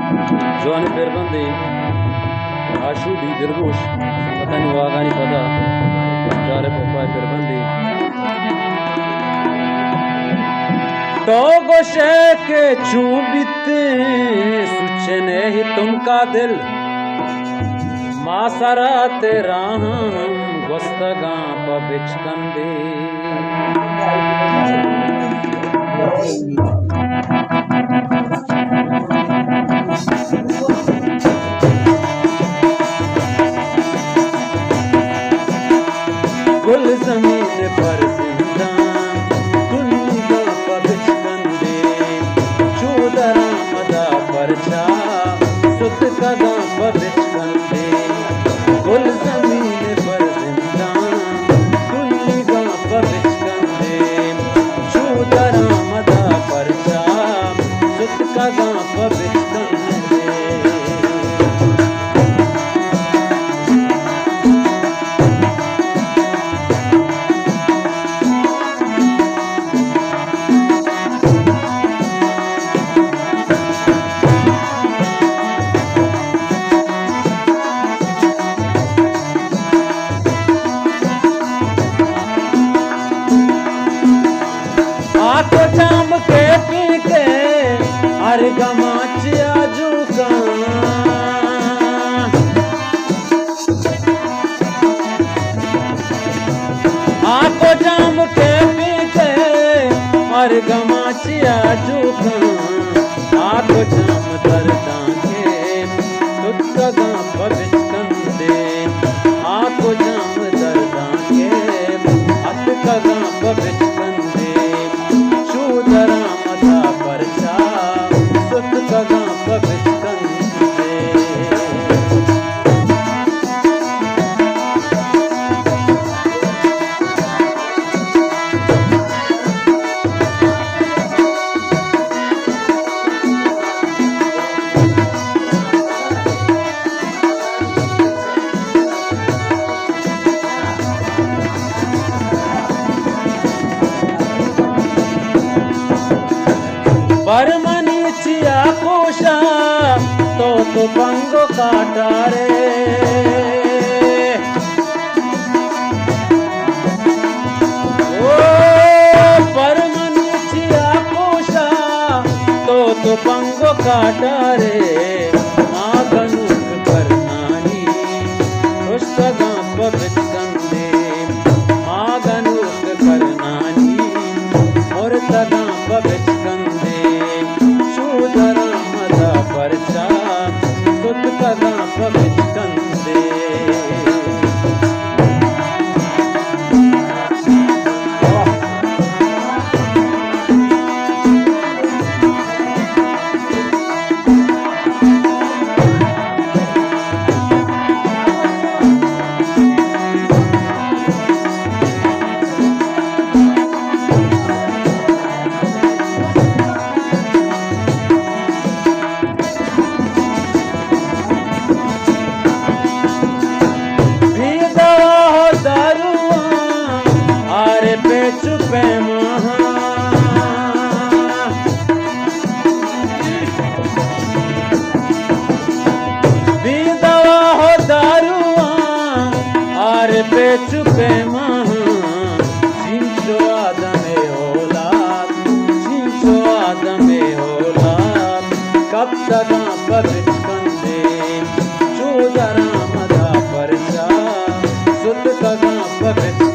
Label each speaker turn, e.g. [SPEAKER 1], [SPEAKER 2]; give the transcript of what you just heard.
[SPEAKER 1] Joan Perbandi, Ashu di Dirbush, Matani Wagani Pada, Jare Popai Perbandi. तो गोशे के चूबिते सुचने ही तुमका दिल मासरा तेरा हम गोस्तगा पबिचकंदे गुल जमीन पर जिंदा दुनिया पबिचकंदे चूदरा मदा परछा सुत कदा पबिचकंदे गुल जमीन पर जिंदा दुनिया पबिचकंदे चूदरा मदा परछा सुत कदा पबिचकंदे आको जाम के पी के हर गमाच आजू का आको जाम के पी के हर गमाच आजू का आको जाम दर्दा के तुझ का पबिचकंदे आको जाम दर्दा के हथ का पबिचकंदे चूदरा मदा परछा सुत कदा पबिचकंदे परमनी चिया कोशा तो पंगो काटा रे ओ परमनी चिया कोशा तो पंगो काटा रे आगनुक करनानी रुष्टगा पबिचकंदे आगनुक करनानी और तगा पबिचकंदे चूदरा मदा परछा सुत कदा पबिचकंदे चुपे महा भी दवा हो दारुआ आरे पे चुपे महा जिंचो आदमे औलाद जिंचो आदमे औलाद कब तक पबिचकंदे चूदरा मदा परछा सुत कदा पबिचकंदे